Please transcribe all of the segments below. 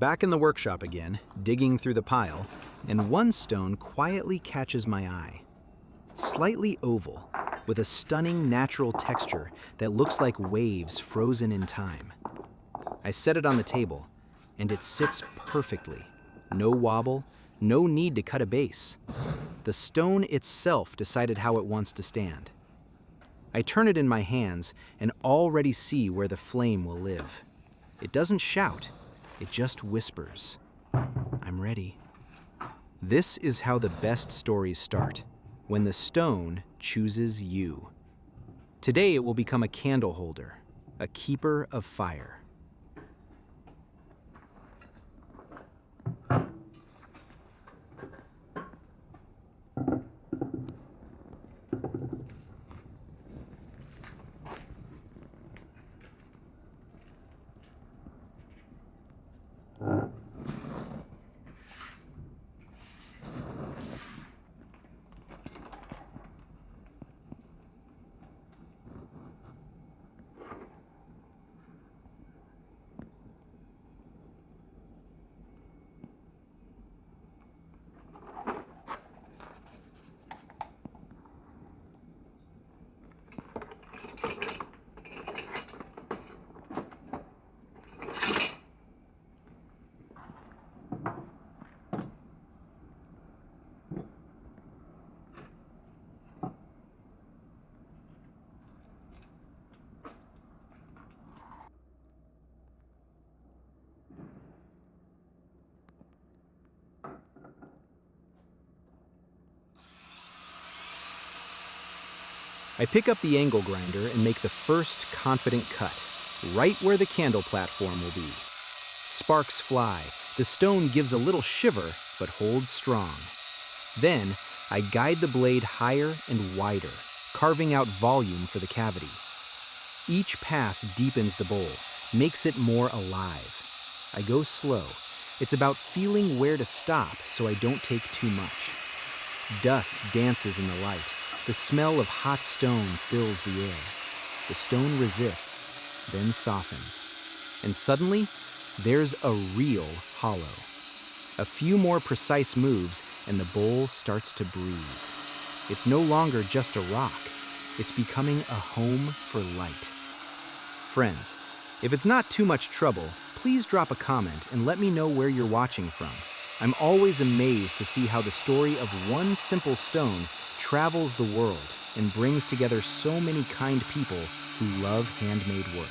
Back in the workshop again, digging through the pile, and one stone quietly catches my eye. Slightly oval, with a stunning natural texture that looks like waves frozen in time. I set it on the table, and it sits perfectly. No wobble, no need to cut a base. The stone itself decided how it wants to stand. I turn it in my hands and already see where the flame will live. It doesn't shout, it just whispers. I'm ready. This is how the best stories start, when the stone chooses you. Today it will become a candle holder, a keeper of fire. I pick up the angle grinder and make the first confident cut, right where the candle platform will be. Sparks fly, the stone gives a little shiver, but holds strong. Then, I guide the blade higher and wider, carving out volume for the cavity. Each pass deepens the bowl, makes it more alive. I go slow. It's about feeling where to stop so I don't take too much. Dust dances in the light. The smell of hot stone fills the air. The stone resists, then softens. And suddenly, there's a real hollow. A few more precise moves, and the bowl starts to breathe. It's no longer just a rock. It's becoming a home for light. Friends, if it's not too much trouble, please drop a comment and let me know where you're watching from. I'm always amazed to see how the story of one simple stone travels the world and brings together so many kind people who love handmade work.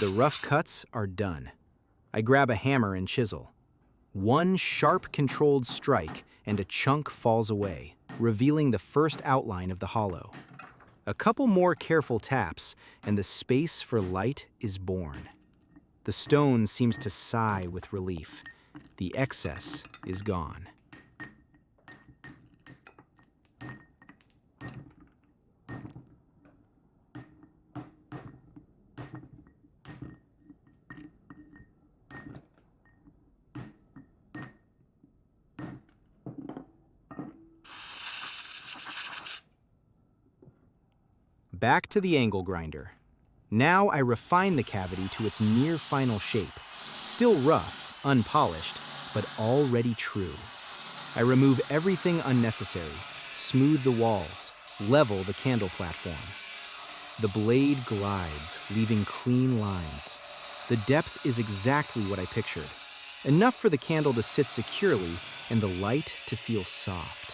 The rough cuts are done. I grab a hammer and chisel. One sharp, controlled strike, and a chunk falls away, revealing the first outline of the hollow. A couple more careful taps, and the space for light is born. The stone seems to sigh with relief. The excess is gone. Back to the angle grinder. Now I refine the cavity to its near final shape. Still rough, unpolished, but already true. I remove everything unnecessary, smooth the walls, level the candle platform. The blade glides, leaving clean lines. The depth is exactly what I pictured. enough for the candle to sit securely and the light to feel soft.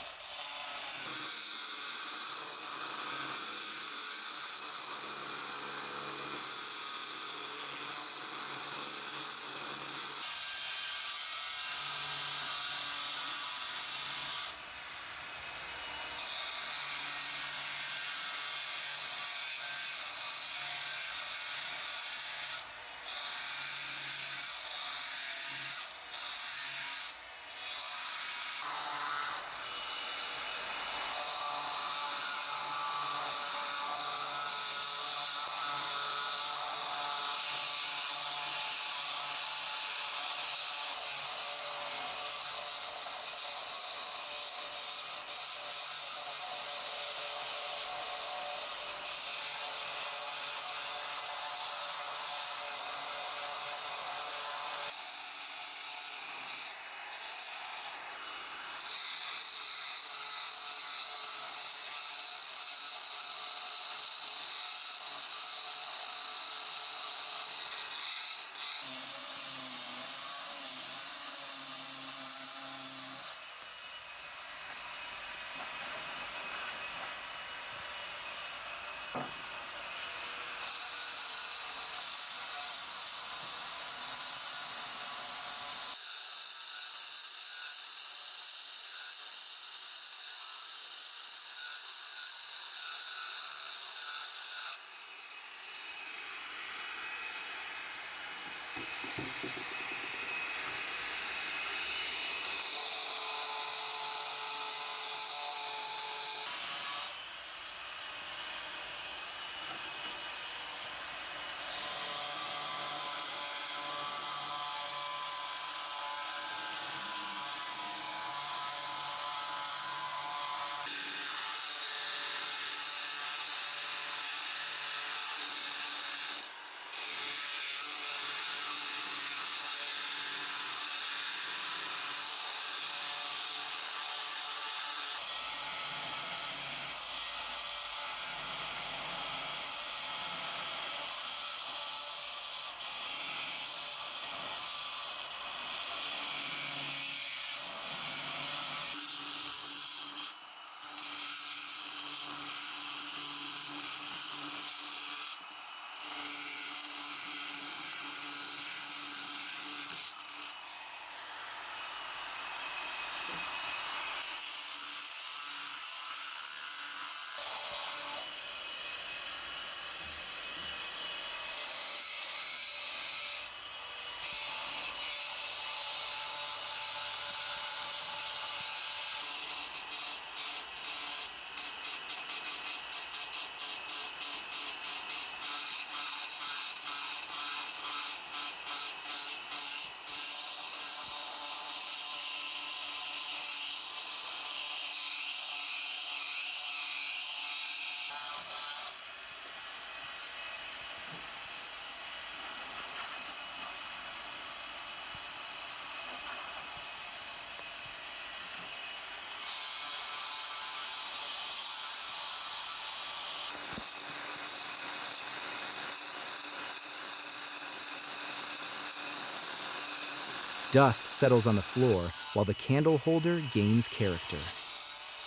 Dust settles on the floor while the candle holder gains character.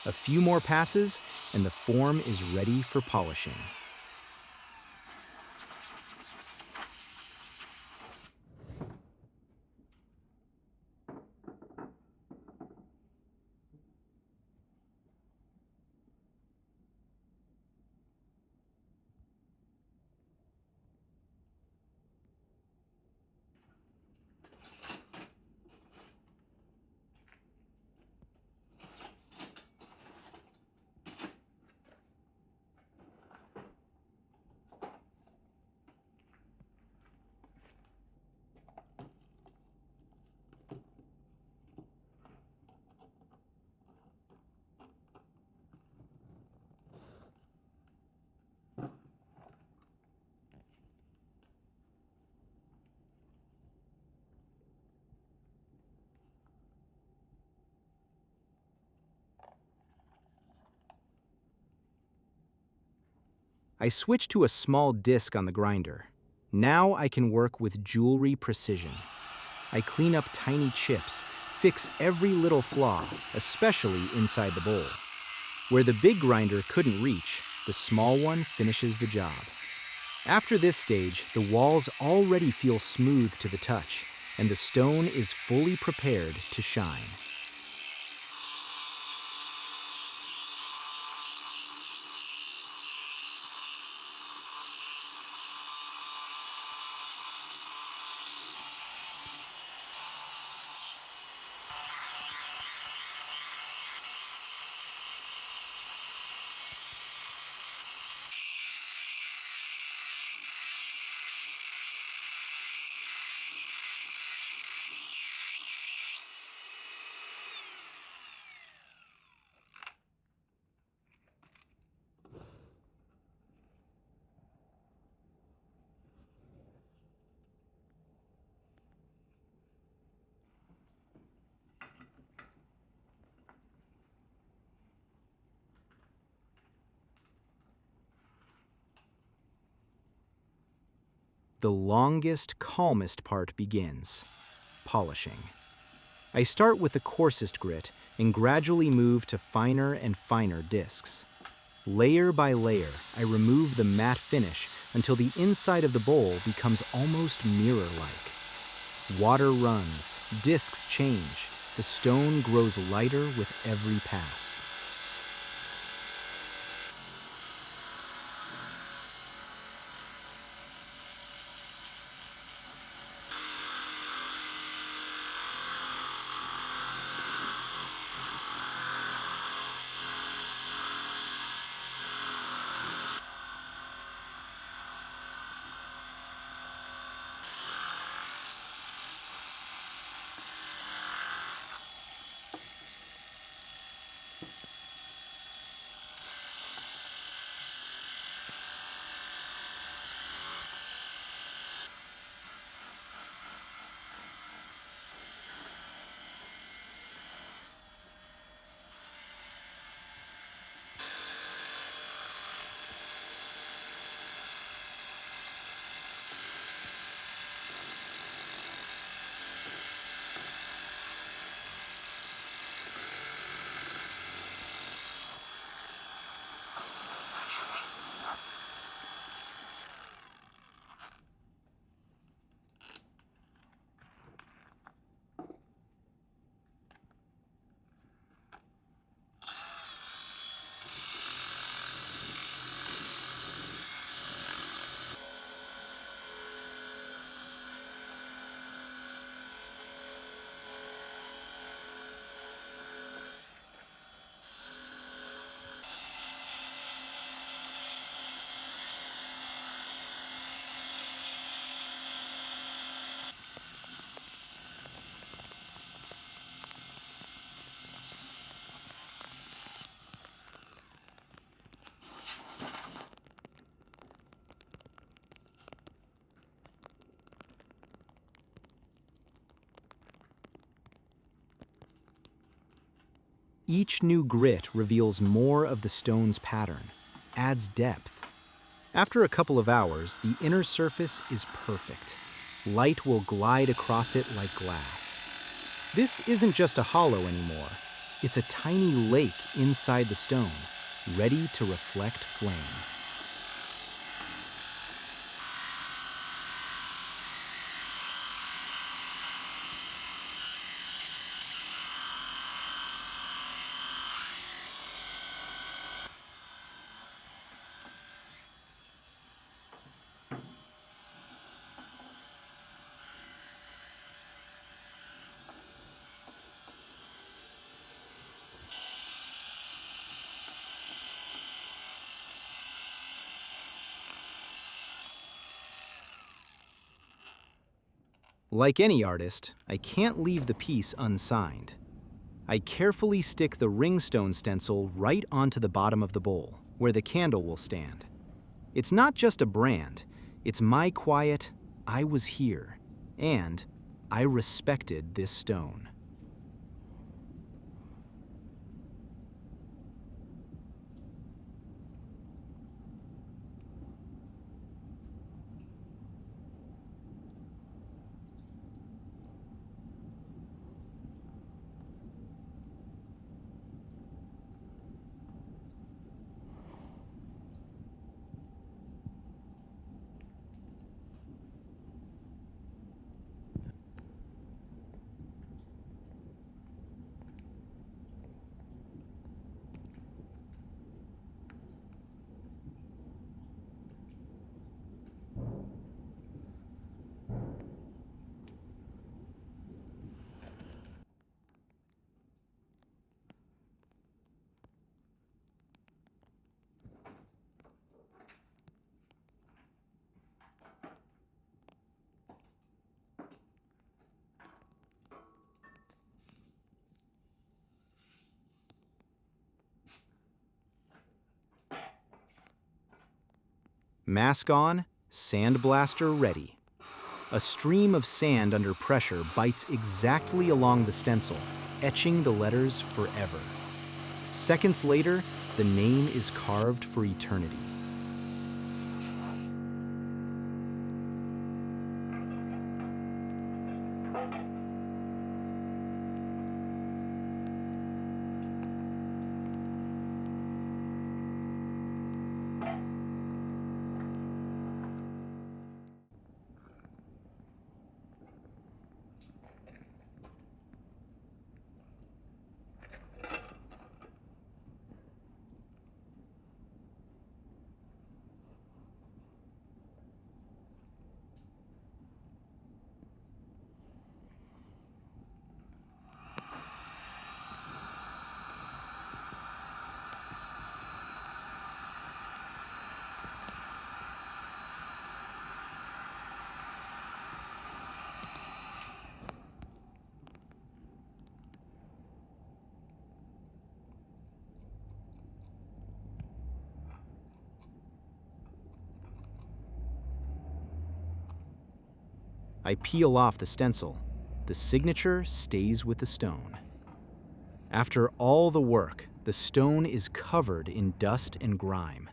A few more passes and the form is ready for polishing. I switch to a small disc on the grinder. Now I can work with jewelry precision. I clean up tiny chips, fix every little flaw, especially inside the bowl. Where the big grinder couldn't reach, the small one finishes the job. After this stage, the walls already feel smooth to the touch, and the stone is fully prepared to shine. The longest, calmest part begins: polishing. I start with the coarsest grit and gradually move to finer and finer discs. Layer by layer, I remove the matte finish until the inside of the bowl becomes almost mirror-like. Water runs, discs change, the stone grows lighter with every pass. Each new grit reveals more of the stone's pattern, adds depth. After a couple of hours, the inner surface is perfect. Light will glide across it like glass. This isn't just a hollow anymore. It's a tiny lake inside the stone, ready to reflect flame. Like any artist, I can't leave the piece unsigned. I carefully stick the ringstone stencil right onto the bottom of the bowl, where the candle will stand. It's not just a brand, it's my quiet, I was here, and I respected this stone. Mask on, sandblaster ready. A stream of sand under pressure bites exactly along the stencil, etching the letters forever. Seconds later, the name is carved for eternity. I peel off the stencil. The signature stays with the stone. After all the work, the stone is covered in dust and grime.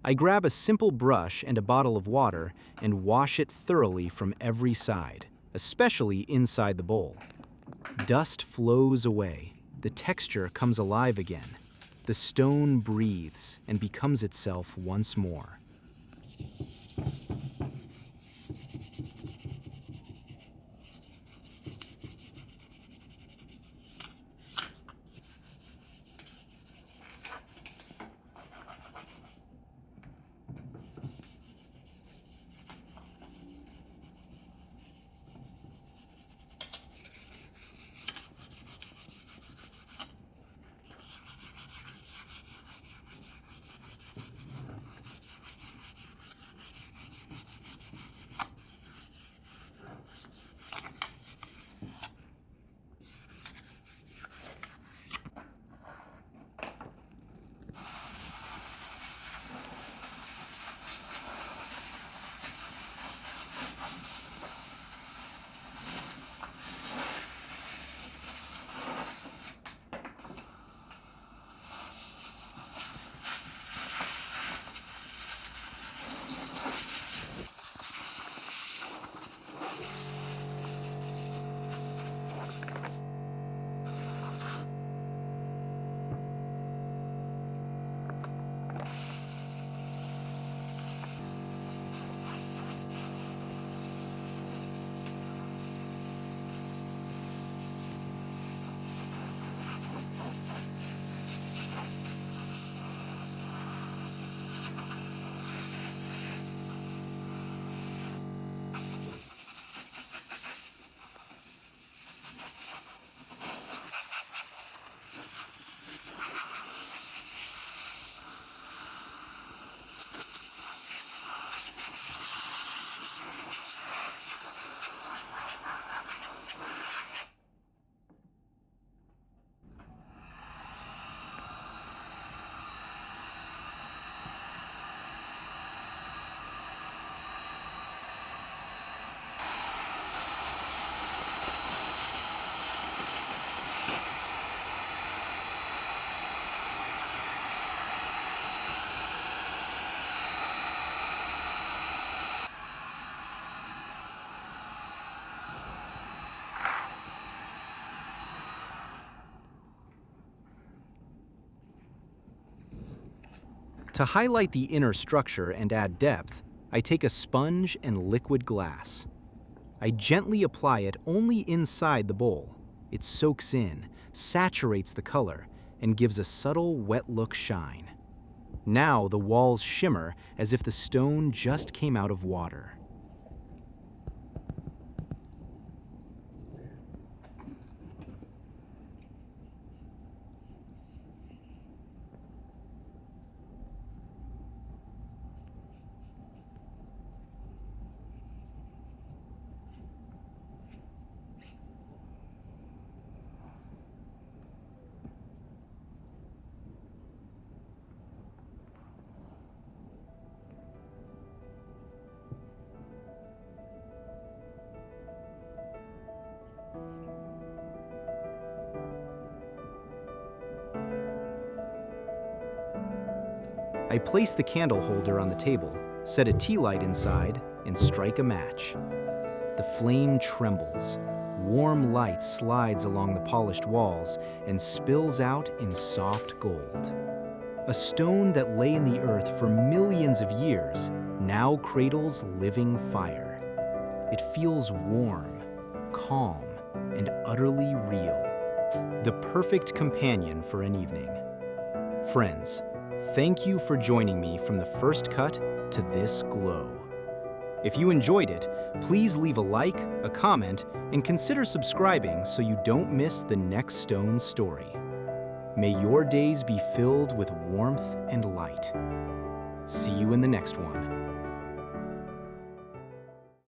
I grab a simple brush and a bottle of water and wash it thoroughly from every side, especially inside the bowl. Dust flows away. The texture comes alive again. The stone breathes and becomes itself once more. To highlight the inner structure and add depth, I take a sponge and liquid glass. I gently apply it only inside the bowl. It soaks in, saturates the color, and gives a subtle wet look shine. Now the walls shimmer as if the stone just came out of water. I place the candle holder on the table, set a tea light inside, and strike a match. The flame trembles. Warm light slides along the polished walls and spills out in soft gold. A stone that lay in the earth for millions of years now cradles living fire. It feels warm, calm, and utterly real. The perfect companion for an evening. Friends, thank you for joining me from the first cut to this glow. If you enjoyed it, please leave a like, a comment, and consider subscribing so you don't miss the next stone story. May your days be filled with warmth and light. See you in the next one.